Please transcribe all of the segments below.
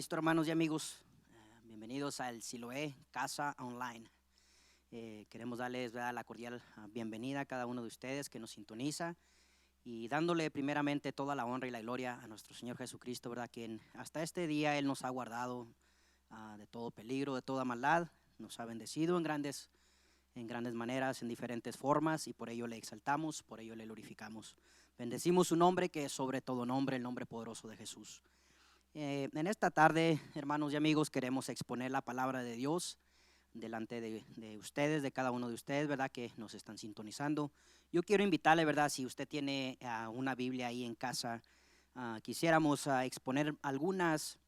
Cristo, hermanos y amigos. Bienvenidos al Siloé Casa Online. Queremos darles, ¿verdad?, la cordial bienvenida a cada uno de ustedes que nos sintoniza y dándole primeramente toda la honra y la gloria a nuestro Señor Jesucristo, ¿verdad?, quien hasta este día Él nos ha guardado de todo peligro, de toda maldad, nos ha bendecido en grandes maneras, en diferentes formas, y por ello le exaltamos, por ello le glorificamos. Bendecimos su nombre, que es sobre todo nombre, el nombre poderoso de Jesús. En esta tarde, hermanos y amigos, queremos exponer la palabra de Dios delante de ustedes, de cada uno de ustedes, ¿verdad?, que nos están sintonizando. Yo quiero invitarle, ¿verdad?, si usted tiene una Biblia ahí en casa, quisiéramos exponer algunas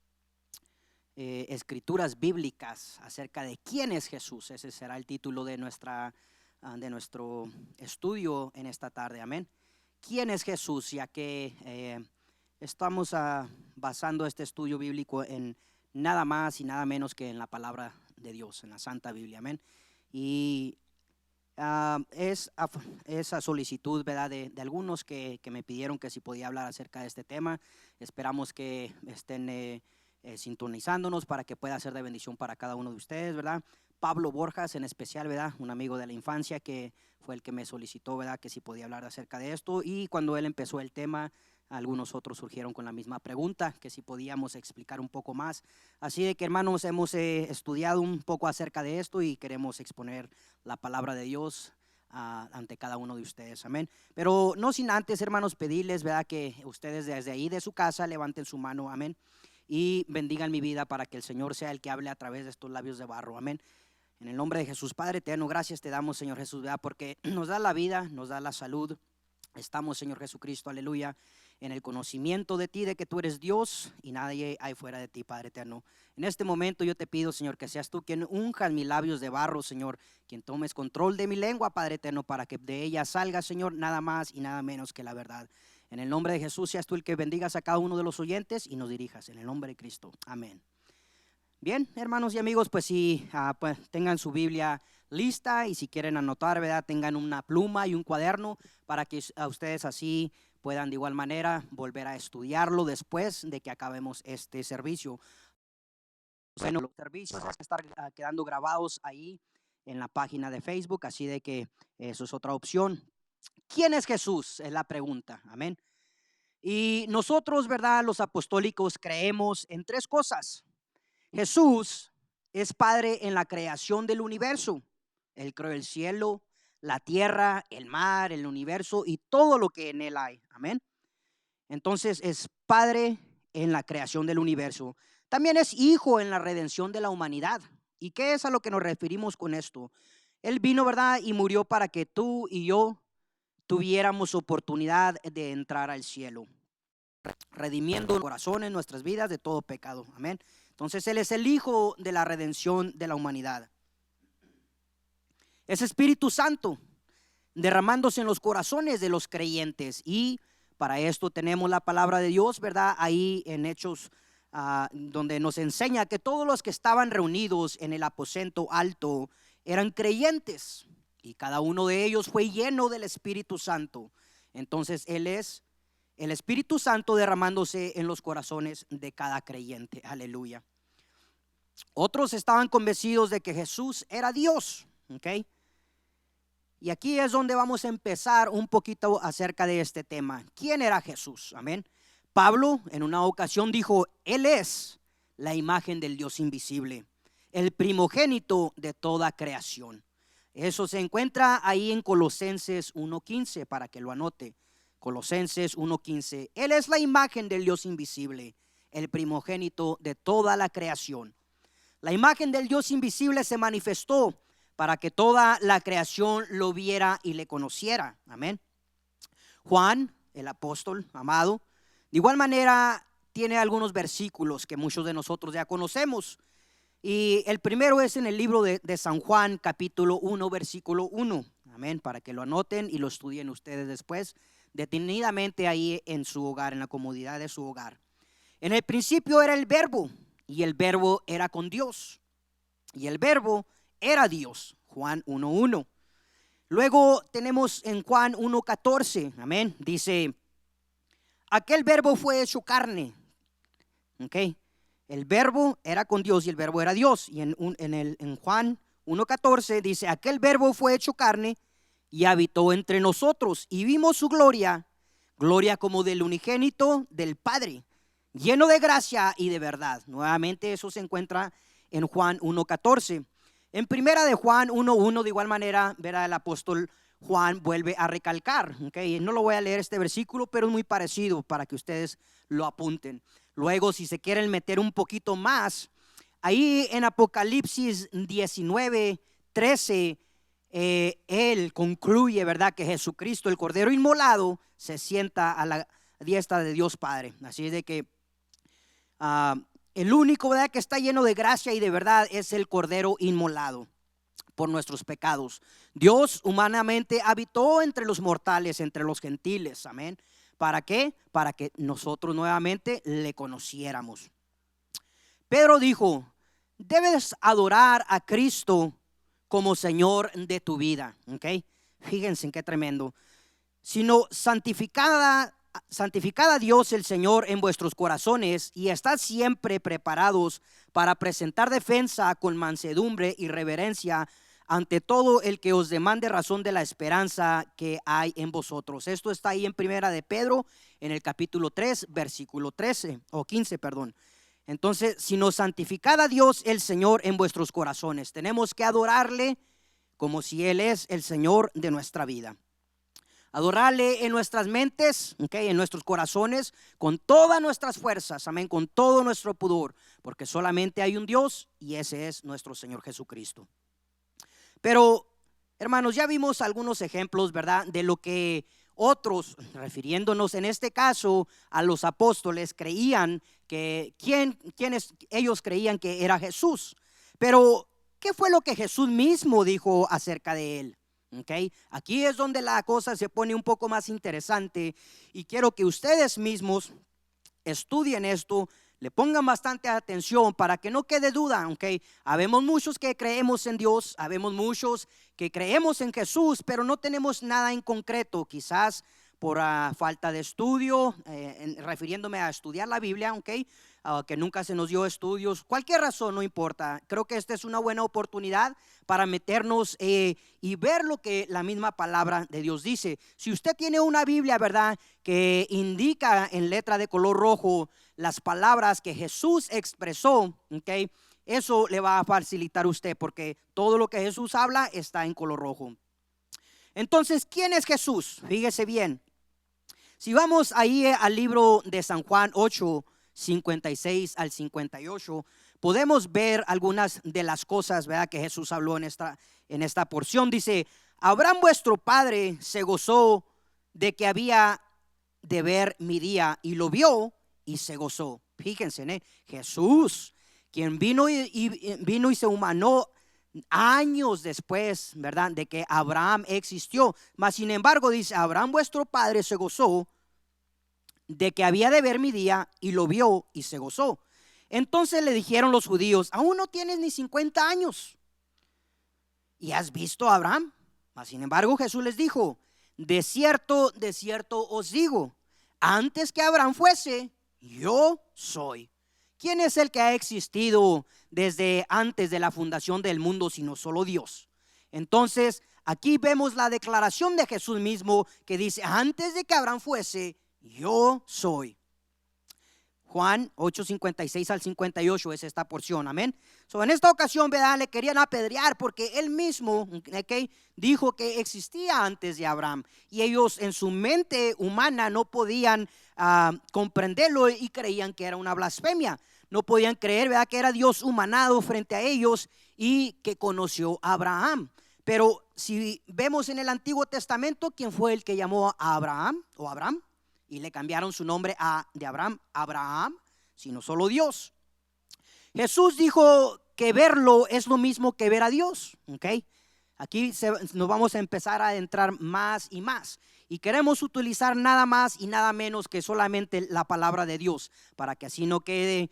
escrituras bíblicas acerca de quién es Jesús. Ese será el título de nuestro estudio en esta tarde, amén. ¿Quién es Jesús? Ya que estamos basando este estudio bíblico en nada más y nada menos que en la palabra de Dios, en la Santa Biblia, amén. Y esa solicitud, ¿verdad?, de algunos que me pidieron que si podía hablar acerca de este tema. Esperamos que estén sintonizándonos para que pueda ser de bendición para cada uno de ustedes, ¿verdad? Pablo Borjas en especial, ¿verdad?, un amigo de la infancia que fue el que me solicitó, ¿verdad?, que si podía hablar acerca de esto, y cuando él empezó el tema, algunos otros surgieron con la misma pregunta, que si podíamos explicar un poco más. Así de que, hermanos, hemos estudiado un poco acerca de esto y queremos exponer la palabra de Dios ante cada uno de ustedes, amén. Pero no sin antes, hermanos, pedirles, ¿verdad?, que ustedes desde ahí de su casa levanten su mano, amén, y bendigan mi vida para que el Señor sea el que hable a través de estos labios de barro, amén. En el nombre de Jesús, Padre eterno, gracias te damos, Señor Jesús, ¿verdad?, porque nos da la vida, nos da la salud. Estamos, Señor Jesucristo, aleluya, en el conocimiento de ti, de que tú eres Dios y nadie hay fuera de ti, Padre eterno. En este momento yo te pido, Señor, que seas tú quien unjas mis labios de barro, Señor, quien tomes control de mi lengua, Padre eterno, para que de ella salga, Señor, nada más y nada menos que la verdad. En el nombre de Jesús, seas tú el que bendigas a cada uno de los oyentes y nos dirijas, en el nombre de Cristo, amén. Bien, hermanos y amigos, pues si pues, tengan su Biblia lista y si quieren anotar, ¿verdad?, tengan una pluma y un cuaderno para que a ustedes así puedan de igual manera volver a estudiarlo después de que acabemos este servicio. Bueno, los servicios van a estar quedando grabados ahí en la página de Facebook, así de que eso es otra opción. ¿Quién es Jesús? Es la pregunta, amén. Y nosotros, ¿verdad?, los apostólicos creemos en tres cosas. Jesús es Padre en la creación del universo. Él creó el cielo, la tierra, el mar, el universo y todo lo que en él hay. Amén. Entonces es Padre en la creación del universo. También es Hijo en la redención de la humanidad. ¿Y qué es a lo que nos referimos con esto? Él vino, ¿verdad?, y murió para que tú y yo tuviéramos oportunidad de entrar al cielo, redimiendo corazones, nuestras vidas de todo pecado. Amén. Entonces Él es el Hijo de la redención de la humanidad. Es Espíritu Santo derramándose en los corazones de los creyentes, y para esto tenemos la palabra de Dios, ¿verdad?, ahí en Hechos, donde nos enseña que todos los que estaban reunidos en el aposento alto eran creyentes y cada uno de ellos fue lleno del Espíritu Santo. Entonces Él es el Espíritu Santo derramándose en los corazones de cada creyente. Aleluya. Otros estaban convencidos de que Jesús era Dios. ¿Ok? Y aquí es donde vamos a empezar un poquito acerca de este tema. ¿Quién era Jesús? Amén. Pablo en una ocasión dijo: Él es la imagen del Dios invisible, el primogénito de toda creación. Eso se encuentra ahí en Colosenses 1:15, para que lo anote. Colosenses 1:15. Él es la imagen del Dios invisible, el primogénito de toda la creación. La imagen del Dios invisible se manifestó para que toda la creación lo viera y le conociera. Amén. Juan, el apóstol amado, de igual manera tiene algunos versículos que muchos de nosotros ya conocemos. Y el primero es en el libro de San Juan, capítulo 1, versículo 1. Amén, para que lo anoten y lo estudien ustedes después detenidamente ahí en su hogar, en la comodidad de su hogar. En el principio era el Verbo, y el Verbo era con Dios, y el Verbo era Dios. Juan 1:1. Luego tenemos en Juan 1:14, amén, dice: aquel Verbo fue hecho carne. Ok, el verbo era con Dios y el verbo era Dios. Y en Juan 1:14 dice, aquel verbo fue hecho carne y habitó entre nosotros y vimos su gloria, gloria como del unigénito del Padre, lleno de gracia y de verdad. Nuevamente eso se encuentra en Juan 1:14. En primera de Juan 1:1 de igual manera, verá, el apóstol Juan vuelve a recalcar, okay. No lo voy a leer este versículo, pero es muy parecido para que ustedes lo apunten. Luego, si se quieren meter un poquito más, ahí en Apocalipsis 19:13, él concluye, ¿verdad?, que Jesucristo, el Cordero inmolado, se sienta a la diestra de Dios Padre. Así es de que el único, ¿verdad?, que está lleno de gracia y de verdad es el Cordero inmolado por nuestros pecados. Dios humanamente habitó entre los mortales, entre los gentiles, amén. ¿Para qué? Para que nosotros nuevamente le conociéramos. Pedro dijo, debes adorar a Cristo como Señor de tu vida, ¿ok? Fíjense en qué tremendo. Sino santificada a Dios el Señor en vuestros corazones y estad siempre preparados para presentar defensa con mansedumbre y reverencia ante todo el que os demande razón de la esperanza que hay en vosotros. Esto está ahí en primera de Pedro, en el capítulo 3, versículo 13 o 15, perdón. Entonces, sino santificad a Dios el Señor en vuestros corazones. Tenemos que adorarle como si Él es el Señor de nuestra vida. Adorarle en nuestras mentes, okay, en nuestros corazones, con todas nuestras fuerzas, amén, con todo nuestro pudor, porque solamente hay un Dios y ese es nuestro Señor Jesucristo. Pero, hermanos, ya vimos algunos ejemplos, ¿verdad?, de lo que otros, refiriéndonos en este caso a los apóstoles, creían que quienes ellos creían que era Jesús. Pero, ¿qué fue lo que Jesús mismo dijo acerca de él? Okay. Aquí es donde la cosa se pone un poco más interesante y quiero que ustedes mismos estudien esto, le pongan bastante atención para que no quede duda, okay. Habemos muchos que creemos en Dios, habemos muchos que creemos en Jesús, pero no tenemos nada en concreto, quizás por falta de estudio, refiriéndome a estudiar la Biblia, okay. Que nunca se nos dio estudios, cualquier razón, no importa. Creo que esta es una buena oportunidad para meternos y ver lo que la misma palabra de Dios dice. Si usted tiene una Biblia, ¿verdad?, que indica en letra de color rojo las palabras que Jesús expresó, ¿okay?, eso le va a facilitar a usted porque todo lo que Jesús habla está en color rojo. Entonces, ¿quién es Jesús? Fíjese bien. Si vamos ahí al libro de San Juan 8:56 al 58, podemos ver algunas de las cosas, ¿verdad?, que Jesús habló en esta porción. Dice, Abraham vuestro padre se gozó de que había de ver mi día y lo vio y se gozó. Fíjense, Jesús, quien vino y se humanó años después, ¿verdad?, de que Abraham existió. Mas sin embargo dice, Abraham vuestro padre se gozó de que había de ver mi día y lo vio y se gozó. Entonces le dijeron los judíos, aún no tienes ni 50 años y has visto a Abraham. Mas sin embargo Jesús les dijo, de cierto os digo, antes que Abraham fuese, yo soy. ¿Quién es el que ha existido desde antes de la fundación del mundo sino solo Dios? Entonces aquí vemos la declaración de Jesús mismo que dice, antes de que Abraham fuese, yo soy. Juan 8:56 al 58 es esta porción, amén. En esta ocasión, ¿verdad?, le querían apedrear porque él mismo, okay, dijo que existía antes de Abraham y ellos en su mente humana no podían comprenderlo y creían que era una blasfemia. No podían creer, ¿verdad?, que era Dios humanado frente a ellos y que conoció a Abraham. Pero si vemos en el Antiguo Testamento, ¿quién fue el que llamó a Abraham o Abraham? Y le cambiaron su nombre de Abraham, sino solo Dios. Jesús dijo que verlo es lo mismo que ver a Dios, ¿okay? Aquí nos vamos a empezar a adentrar más y más. Y queremos utilizar nada más y nada menos que solamente la palabra de Dios, para que así no quede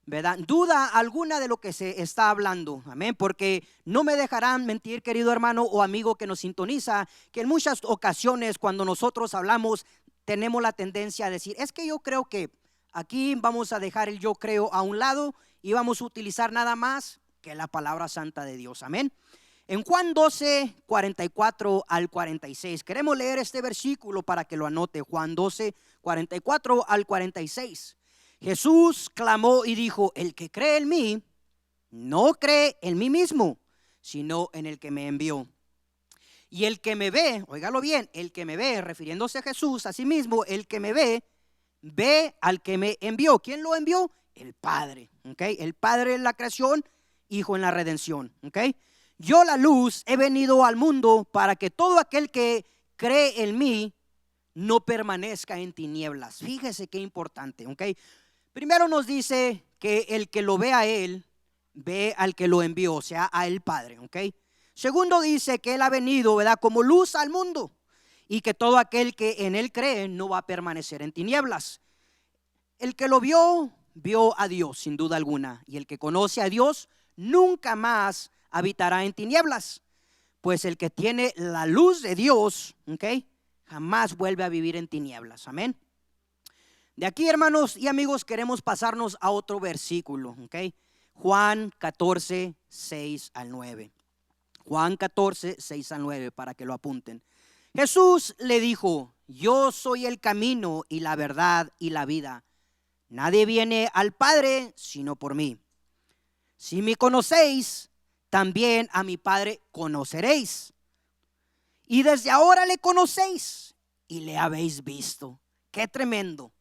¿verdad?, duda alguna de lo que se está hablando, amén, porque no me dejarán mentir, querido hermano o amigo que nos sintoniza, que en muchas ocasiones cuando nosotros hablamos tenemos la tendencia a decir, es que yo creo que aquí vamos a dejar el yo creo a un lado y vamos a utilizar nada más que la palabra santa de Dios. Amén. En Juan 12, 44 al 46, queremos leer este versículo para que lo anote. Juan 12, 44 al 46. Jesús clamó y dijo: el que cree en mí, no cree en mí mismo, sino en el que me envió. Y el que me ve, óigalo bien, el que me ve, refiriéndose a Jesús, a sí mismo, el que me ve, ve al que me envió. ¿Quién lo envió? El Padre. ¿Okay? El Padre en la creación, Hijo en la redención. ¿Okay? Yo, la luz, he venido al mundo para que todo aquel que cree en mí no permanezca en tinieblas. Fíjese qué importante. ¿Okay? Primero nos dice que el que lo ve a él, ve al que lo envió, o sea, a el Padre. ¿Okay? Segundo dice que él ha venido, ¿verdad?, como luz al mundo, y que todo aquel que en él cree no va a permanecer en tinieblas. El que lo vio, vio a Dios sin duda alguna, y el que conoce a Dios nunca más habitará en tinieblas, pues el que tiene la luz de Dios, ¿okay?, jamás vuelve a vivir en tinieblas. Amén. De aquí, hermanos y amigos, queremos pasarnos a otro versículo. ¿Okay? Juan 14, 6 al 9. Juan 14, 6 al 9, para que lo apunten. Jesús le dijo: yo soy el camino y la verdad y la vida. Nadie viene al Padre sino por mí. Si me conocéis, también a mi Padre conoceréis. Y desde ahora le conocéis y le habéis visto. Qué tremendo.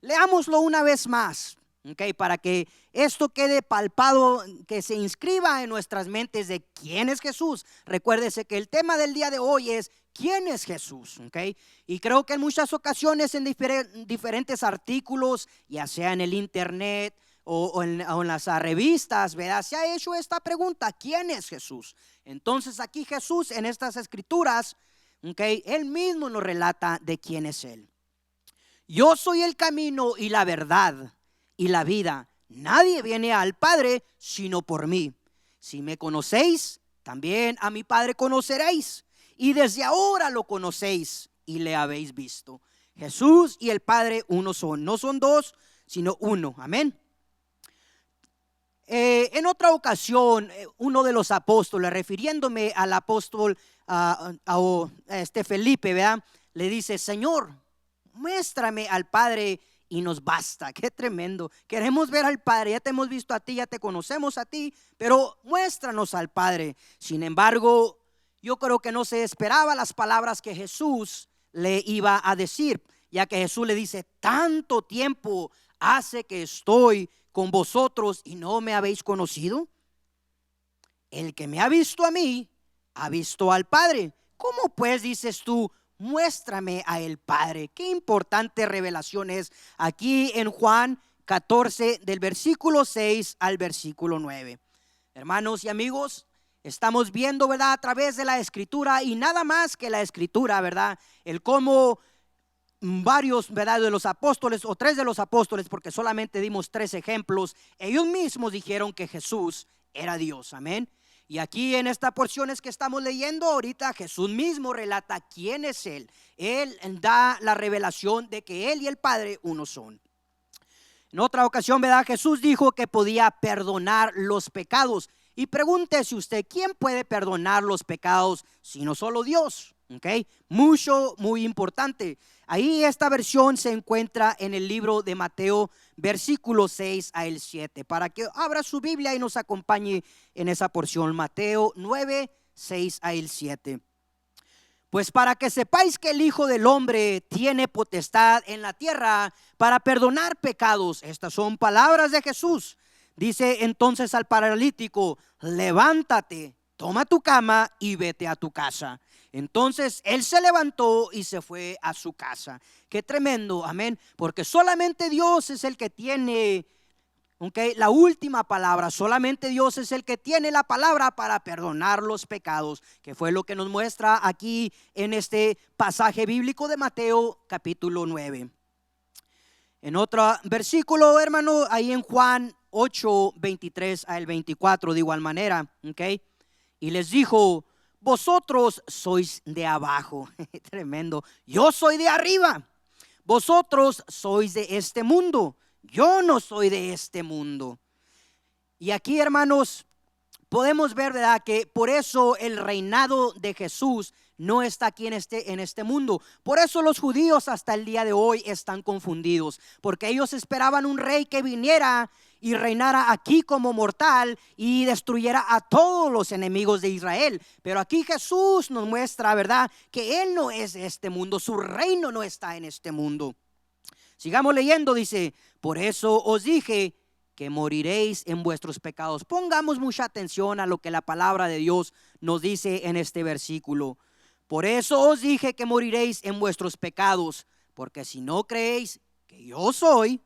Leámoslo una vez más, ¿okay?, para que esto quede palpado, que se inscriba en nuestras mentes de quién es Jesús. Recuérdese que el tema del día de hoy es quién es Jesús. ¿Okay? Y creo que en muchas ocasiones en diferentes artículos, ya sea en el internet o en las revistas, ¿verdad?, se ha hecho esta pregunta: ¿quién es Jesús? Entonces aquí Jesús en estas escrituras, ¿okay?, él mismo nos relata de quién es él. Yo soy el camino y la verdad y la vida. Nadie viene al Padre sino por mí. Si me conocéis, también a mi Padre conoceréis. Y desde ahora lo conocéis y le habéis visto. Jesús y el Padre uno son. No son dos, sino uno. Amén. En otra ocasión, uno de los apóstoles, refiriéndome al apóstol Felipe, ¿verdad?, le dice: Señor, muéstrame al Padre y nos basta. Qué tremendo. Queremos ver al Padre. Ya te hemos visto a ti, ya te conocemos a ti, pero muéstranos al Padre. Sin embargo, yo creo que no se esperaba las palabras que Jesús le iba a decir, ya que Jesús le dice: tanto tiempo hace que estoy con vosotros y no me habéis conocido. El que me ha visto a mí, ha visto al Padre. ¿Cómo pues dices tú: muéstrame a el Padre? Qué importante revelación es aquí en Juan 14, del versículo 6 al versículo 9. Hermanos y amigos, estamos viendo, ¿verdad?, a través de la Escritura, y nada más que la Escritura, ¿verdad?, el cómo varios, ¿verdad?, de los apóstoles, o tres de los apóstoles, porque solamente dimos tres ejemplos, ellos mismos dijeron que Jesús era Dios. Amén. Y aquí en esta porciones que estamos leyendo ahorita, Jesús mismo relata quién es Él. Él da la revelación de que Él y el Padre uno son. En otra ocasión, ¿verdad?, Jesús dijo que podía perdonar los pecados. Y pregúntese usted: ¿quién puede perdonar los pecados sino solo Dios? ¿Okay? Muy importante. Ahí esta versión se encuentra en el libro de Mateo, versículo 6 al 7. Para que abra su Biblia y nos acompañe en esa porción. Mateo 9, 6 al 7. Pues para que sepáis que el Hijo del Hombre tiene potestad en la tierra para perdonar pecados. Estas son palabras de Jesús. Dice entonces al paralítico: levántate, toma tu cama y vete a tu casa. Entonces él se levantó y se fue a su casa. Qué tremendo, amén. Porque solamente Dios es el que tiene, la última palabra. Solamente Dios es el que tiene la palabra para perdonar los pecados, que fue lo que nos muestra aquí en este pasaje bíblico de Mateo capítulo 9. En otro versículo, hermano, ahí en Juan 8, 23 al 24, de igual manera, y les dijo: vosotros sois de abajo. Tremendo. Yo soy de arriba. Vosotros sois de este mundo. Yo no soy de este mundo. Y aquí, hermanos, podemos ver, ¿verdad?, que por eso el reinado de Jesús no está aquí en este mundo. Por eso los judíos hasta el día de hoy están confundidos, porque ellos esperaban un rey que viniera y reinara aquí como mortal y destruyera a todos los enemigos de Israel. Pero aquí Jesús nos muestra, ¿verdad?, que Él no es de este mundo, su reino no está en este mundo. Sigamos leyendo, dice, por eso os dije que moriréis en vuestros pecados. Pongamos mucha atención a lo que la palabra de Dios nos dice en este versículo. Por eso os dije que moriréis en vuestros pecados, porque si no creéis que yo soy,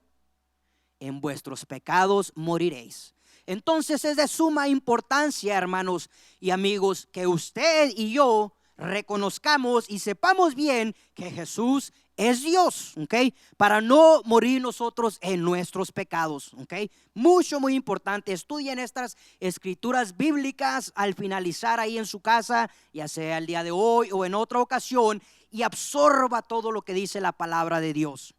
en vuestros pecados moriréis. Entonces es de suma importancia, hermanos y amigos, que usted y yo reconozcamos y sepamos bien que Jesús es Dios, ¿ok? Para no morir nosotros en nuestros pecados, ¿ok? Muy importante. Estudien estas escrituras bíblicas al finalizar ahí en su casa, ya sea el día de hoy o en otra ocasión, y absorba todo lo que dice la palabra de Dios.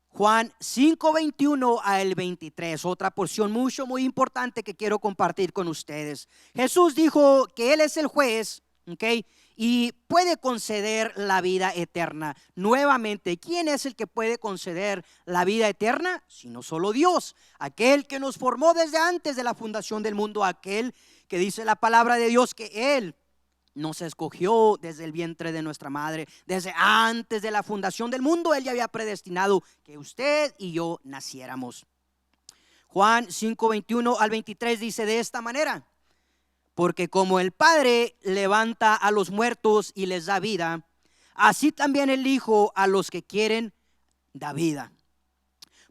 Juan 5:21 al 23, otra porción muy importante que quiero compartir con ustedes. Jesús dijo que Él es el juez, ¿ok?, y puede conceder la vida eterna. Nuevamente, ¿quién es el que puede conceder la vida eterna? Sino solo Dios, aquel que nos formó desde antes de la fundación del mundo, aquel que dice la palabra de Dios que Él nos escogió desde el vientre de nuestra madre, desde antes de la fundación del mundo. Él ya había predestinado que usted y yo naciéramos. Juan 5:21 al 23 dice de esta manera: porque como el Padre levanta a los muertos y les da vida, así también el Hijo a los que quieren da vida.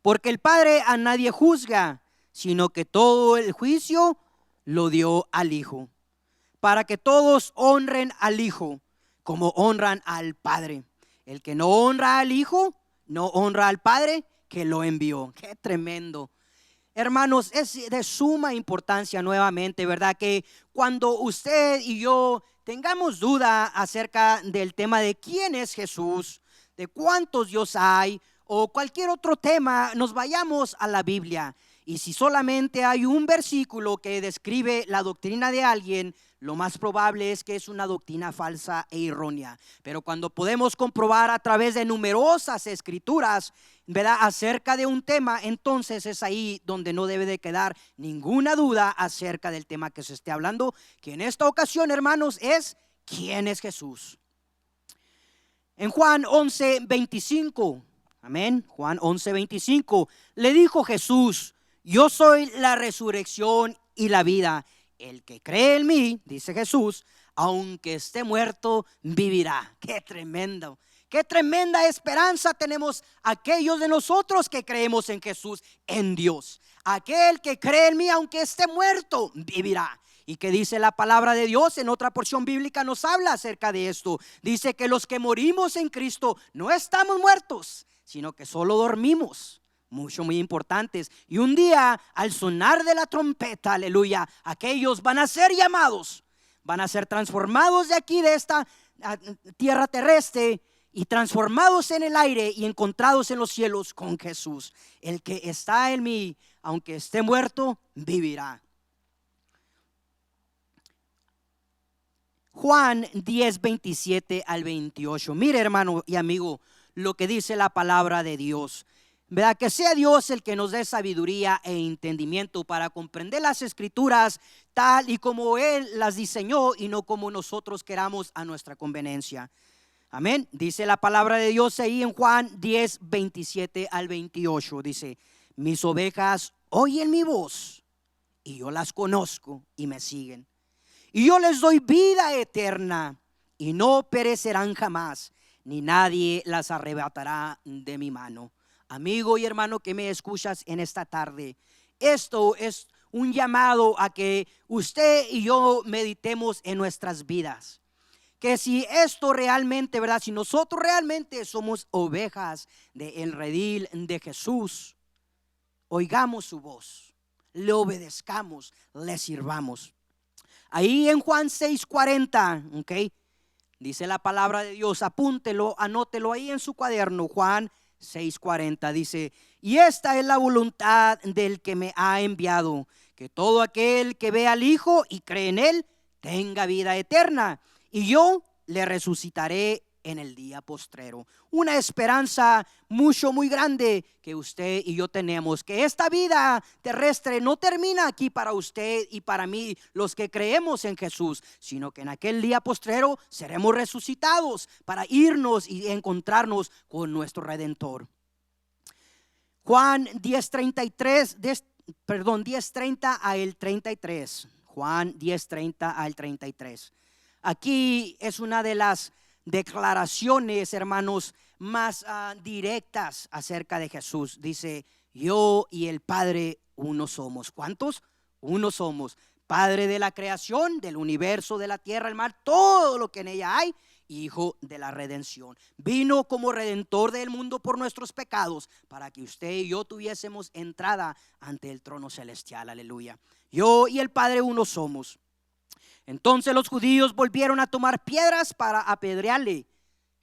Porque el Padre a nadie juzga, sino que todo el juicio lo dio al Hijo, para que todos honren al Hijo como honran al Padre. El que no honra al Hijo, no honra al Padre que lo envió. Qué tremendo. Hermanos, es de suma importancia nuevamente, ¿verdad?, que cuando usted y yo tengamos duda acerca del tema de quién es Jesús, de cuántos Dios hay o cualquier otro tema, nos vayamos a la Biblia. Y si solamente hay un versículo que describe la doctrina de alguien, lo más probable es que es una doctrina falsa e errónea. Pero cuando podemos comprobar a través de numerosas escrituras, ¿verdad?, acerca de un tema, entonces es ahí donde no debe de quedar ninguna duda acerca del tema que se esté hablando, que en esta ocasión, hermanos, es ¿quién es Jesús? En Juan 11:25, amén, Juan 11:25, le dijo Jesús: yo soy la resurrección y la vida. El que cree en mí, dice Jesús, aunque esté muerto, vivirá. Qué tremendo. Qué tremenda esperanza tenemos aquellos de nosotros que creemos en Jesús, en Dios. Aquel que cree en mí, aunque esté muerto, vivirá. ¿Y qué dice la palabra de Dios? En otra porción bíblica nos habla acerca de esto. Dice que los que morimos en Cristo no estamos muertos, sino que solo dormimos. Muy importantes. Y un día, al sonar de la trompeta, aleluya, aquellos van a ser llamados, van a ser transformados de aquí, de esta tierra terrestre, y transformados en el aire y encontrados en los cielos con Jesús. El que está en mí, aunque esté muerto, vivirá. Juan 10:27 al 28. Mire, hermano y amigo, lo que dice la palabra de Dios. ¿Verdad? Que sea Dios el que nos dé sabiduría e entendimiento para comprender las escrituras tal y como Él las diseñó y no como nosotros queramos a nuestra conveniencia. Amén. Dice la palabra de Dios ahí en Juan 10:27 al 28. Dice: mis ovejas oyen mi voz y yo las conozco y me siguen. Y yo les doy vida eterna y no perecerán jamás, ni nadie las arrebatará de mi mano. Amigo y hermano que me escuchas en esta tarde, esto es un llamado a que usted y yo meditemos en nuestras vidas. Que si esto realmente, ¿verdad?, si nosotros realmente somos ovejas del redil de Jesús, oigamos su voz, le obedezcamos, le sirvamos. Ahí en Juan 6:40, ok, dice la palabra de Dios, apúntelo, anótelo ahí en su cuaderno. Juan 6:40 dice: y esta es la voluntad del que me ha enviado, que todo aquel que ve al Hijo y cree en él tenga vida eterna, y yo le resucitaré en el día postrero. Una esperanza muy grande que usted y yo tenemos, que esta vida terrestre no termina aquí para usted y para mí, los que creemos en Jesús, sino que en aquel día postrero seremos resucitados para irnos y encontrarnos con nuestro Redentor. Juan 10:30 al 33. Juan 10:30 al 33. Aquí es una de las declaraciones, hermanos, más directas acerca de Jesús. Dice: yo y el Padre uno somos. ¿Cuántos? Uno somos. Padre de la creación, del universo, de la tierra, el mar, todo lo que en ella hay. Hijo de la redención. Vino como redentor del mundo por nuestros pecados, para que usted y yo tuviésemos entrada ante el trono celestial. Aleluya. Yo y el Padre uno somos. Entonces los judíos volvieron a tomar piedras para apedrearle.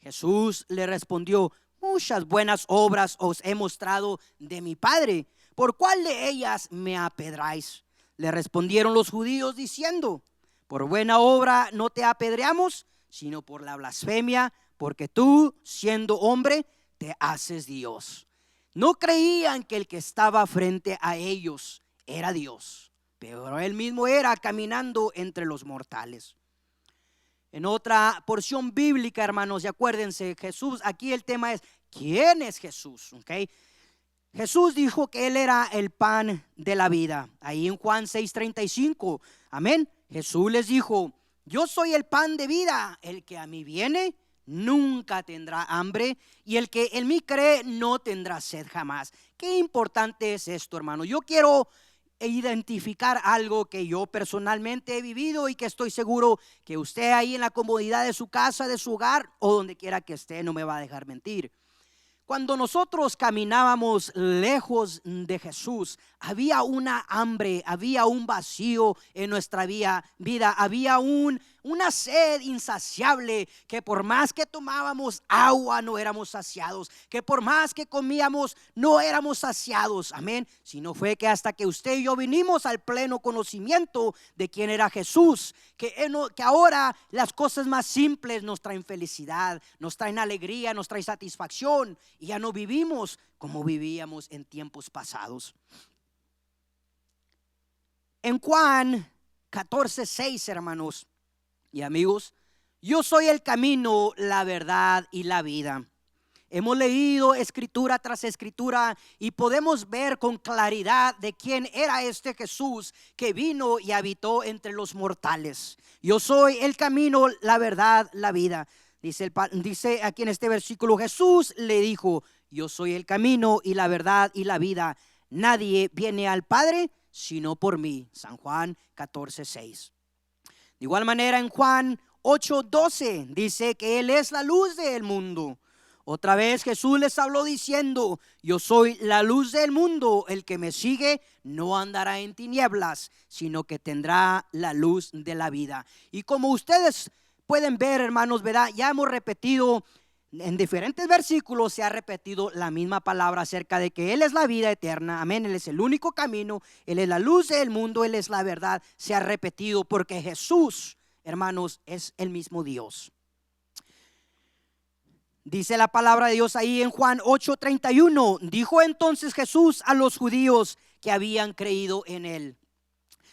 Jesús le respondió: muchas buenas obras os he mostrado de mi Padre, ¿por cuál de ellas me apedráis? Le respondieron los judíos diciendo: por buena obra no te apedreamos, sino por la blasfemia, porque tú, siendo hombre, te haces Dios. No creían que el que estaba frente a ellos era Dios, pero él mismo era caminando entre los mortales. En otra porción bíblica, hermanos, y acuérdense, Jesús, aquí el tema es: ¿quién es Jesús? ¿Okay? Jesús dijo que él era el pan de la vida. Ahí en Juan 6:35, amén. Jesús les dijo: yo soy el pan de vida, el que a mí viene nunca tendrá hambre, y el que en mí cree no tendrá sed jamás. Qué importante es esto, hermano. Yo quiero identificar algo que yo personalmente he vivido y que estoy seguro que usted ahí en la comodidad de su casa, de su hogar o donde quiera que esté, no me va a dejar mentir. Cuando nosotros caminábamos lejos de Jesús, había una hambre, había un vacío en nuestra vida, había una sed insaciable, que por más que tomábamos agua no éramos saciados, que por más que comíamos no éramos saciados, amén. Sino fue que hasta que usted y yo vinimos al pleno conocimiento de quién era Jesús, que ahora las cosas más simples nos traen felicidad, nos traen alegría, nos traen satisfacción, y ya no vivimos como vivíamos en tiempos pasados. En Juan 14:6, hermanos y amigos, yo soy el camino, la verdad y la vida. Hemos leído escritura tras escritura y podemos ver con claridad de quién era este Jesús que vino y habitó entre los mortales. Yo soy el camino, la verdad, la vida. Dice aquí en este versículo: Jesús le dijo: yo soy el camino y la verdad y la vida. Nadie viene al Padre sino por mí. San Juan 14:6. De igual manera en Juan 8:12 dice que Él es la luz del mundo. Otra vez Jesús les habló diciendo: yo soy la luz del mundo, el que me sigue no andará en tinieblas, sino que tendrá la luz de la vida. Y como ustedes pueden ver, hermanos, ¿verdad? Ya hemos repetido en diferentes versículos, se ha repetido la misma palabra acerca de que Él es la vida eterna, amén. Él es el único camino, Él es la luz del mundo, Él es la verdad. Se ha repetido porque Jesús, hermanos, es el mismo Dios. Dice la palabra de Dios ahí en Juan 8:31. Dijo entonces Jesús a los judíos que habían creído en Él: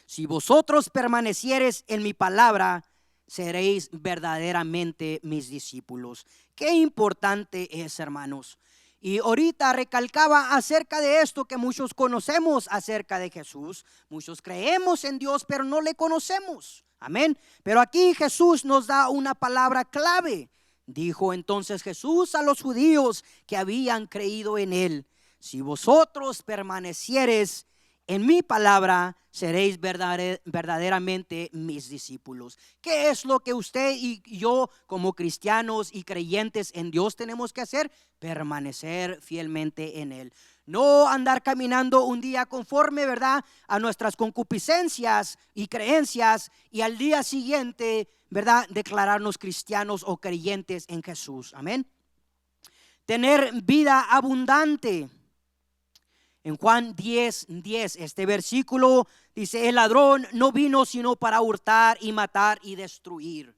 si vosotros permaneciereis en mi palabra, seréis verdaderamente mis discípulos. Qué importante es, hermanos. Y ahorita recalcaba acerca de esto que muchos conocemos acerca de Jesús. Muchos creemos en Dios, pero no le conocemos. Amén. Pero aquí Jesús nos da una palabra clave. Dijo entonces Jesús a los judíos que habían creído en Él: si vosotros permaneciereis en mi palabra, seréis verdaderamente mis discípulos. ¿Qué es lo que usted y yo como cristianos y creyentes en Dios tenemos que hacer? Permanecer fielmente en Él. No andar caminando un día conforme, ¿verdad?, a nuestras concupiscencias y creencias, y al día siguiente, ¿verdad?, declararnos cristianos o creyentes en Jesús. Amén. tener vida abundante. En Juan 10:10, este versículo dice: el ladrón no vino sino para hurtar y matar y destruir.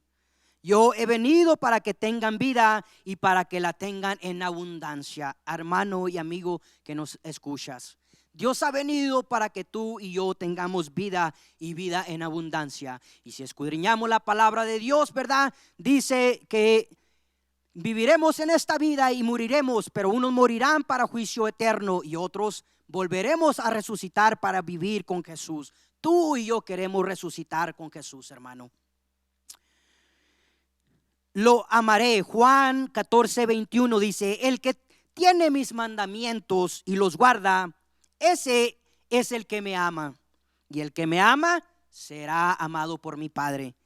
Yo he venido para que tengan vida y para que la tengan en abundancia. Hermano y amigo que nos escuchas, Dios ha venido para que tú y yo tengamos vida y vida en abundancia. Y si escudriñamos la palabra de Dios, ¿verdad? Dice que viviremos en esta vida y moriremos, pero unos morirán para juicio eterno y otros volveremos a resucitar para vivir con Jesús. Tú y yo queremos resucitar con Jesús, hermano. Lo amaré. Juan 14:21 dice: el que tiene mis mandamientos y los guarda, ese es el que me ama. Y el que me ama será amado por mi Padre.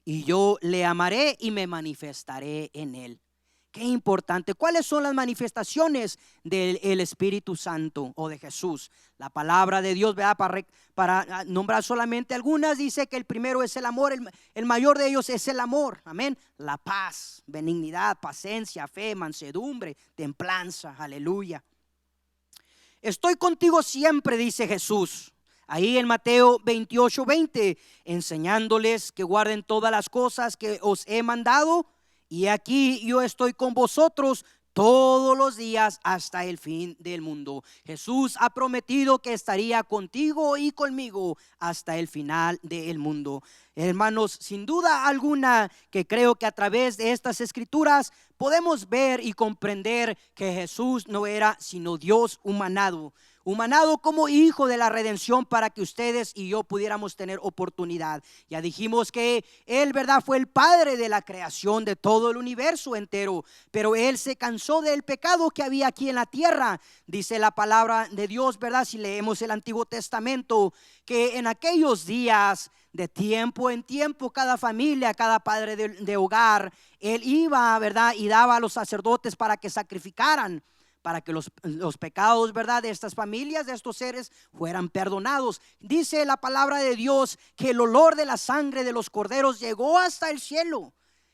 Y yo le amaré y me manifestaré en él. Qué importante. ¿Cuáles son las manifestaciones del Espíritu Santo o de Jesús? La palabra de Dios, ¿verdad? Para nombrar solamente algunas, dice que el primero es el amor. El mayor de ellos es el amor. Amén. La paz, benignidad, paciencia, fe, mansedumbre, templanza. Aleluya. Estoy contigo siempre, dice Jesús. Ahí en Mateo 28:20, enseñándoles que guarden todas las cosas que os he mandado. Y aquí yo estoy con vosotros todos los días hasta el fin del mundo. Jesús ha prometido que estaría contigo y conmigo hasta el final del mundo. Hermanos, sin duda alguna que creo que a través de estas escrituras podemos ver y comprender que Jesús no era sino Dios humanado como hijo de la redención para que ustedes y yo pudiéramos tener oportunidad. Ya dijimos que Él, ¿verdad?, fue el padre de la creación de todo el universo entero, pero Él se cansó del pecado que había aquí en la tierra. Dice la palabra de Dios, ¿verdad?, si leemos el Antiguo Testamento, que en aquellos días, de tiempo en tiempo, cada familia, cada padre de hogar, Él iba, ¿verdad?, y daba a los sacerdotes para que sacrificaran, para que los pecados, ¿verdad?, de estas familias, de estos seres, fueran perdonados. Dice la palabra de Dios que el olor de la sangre de los corderos llegó hasta el cielo.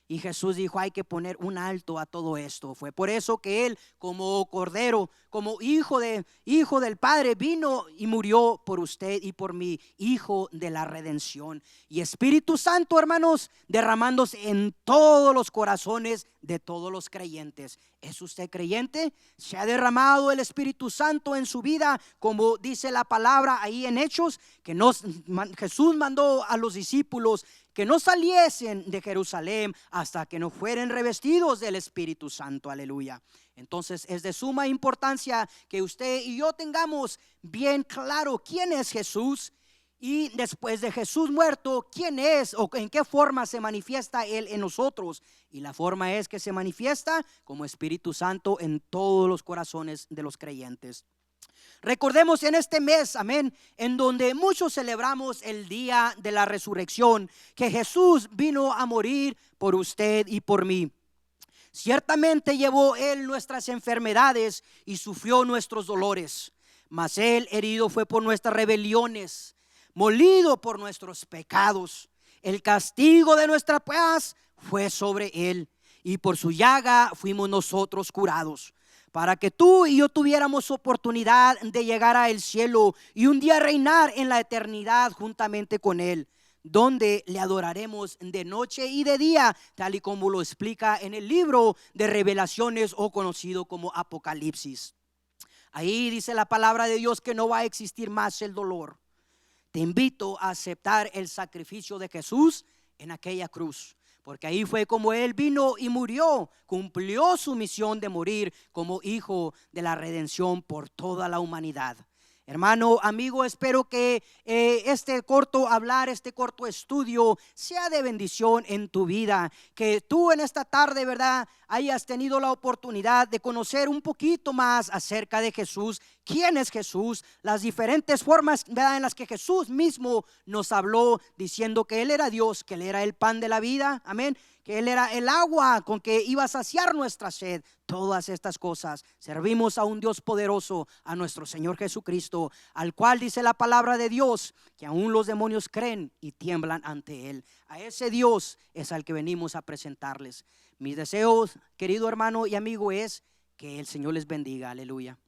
Y Jesús dijo: hay que poner un alto a todo esto. Fue por eso que Él, como cordero, como hijo del Padre, vino y murió por usted y por mí, hijo de la redención. Y Espíritu Santo, hermanos, derramándose en todos los corazones de todos los creyentes. ¿Es usted creyente? ¿Se ha derramado el Espíritu Santo en su vida? Como dice la palabra ahí en Hechos, que Jesús mandó a los discípulos que no saliesen de Jerusalén hasta que no fueren revestidos del Espíritu Santo. Aleluya. Entonces es de suma importancia que usted y yo tengamos bien claro quién es Jesús, y después de Jesús muerto, quién es o en qué forma se manifiesta Él en nosotros. Y la forma es que se manifiesta como Espíritu Santo en todos los corazones de los creyentes. Recordemos en este mes, amén, en donde muchos celebramos el día de la resurrección, que Jesús vino a morir por usted y por mí. Ciertamente llevó Él nuestras enfermedades y sufrió nuestros dolores, mas Él herido fue por nuestras rebeliones, molido por nuestros pecados. El castigo de nuestra paz fue sobre Él, y por su llaga fuimos nosotros curados, para que tú y yo tuviéramos oportunidad de llegar al cielo y un día reinar en la eternidad juntamente con Él, donde le adoraremos de noche y de día, tal y como lo explica en el libro de Revelaciones, o conocido como Apocalipsis. Ahí dice la palabra de Dios que no va a existir más el dolor. Te invito a aceptar el sacrificio de Jesús en aquella cruz, porque ahí fue como Él vino y murió, cumplió su misión de morir como hijo de la redención por toda la humanidad. Hermano, amigo, espero que este corto estudio sea de bendición en tu vida, que tú en esta tarde, ¿verdad?, hayas tenido la oportunidad de conocer un poquito más acerca de Jesús, quién es Jesús, las diferentes formas, ¿verdad?, en las que Jesús mismo nos habló, diciendo que Él era Dios, que Él era el pan de la vida, amén, que Él era el agua con que iba a saciar nuestra sed. Todas estas cosas. Servimos a un Dios poderoso, a nuestro Señor Jesucristo, al cual dice la palabra de Dios que aún los demonios creen y tiemblan ante Él. A ese Dios es al que venimos a presentarles. Mis deseos, querido hermano y amigo, es Que el Señor les bendiga, aleluya.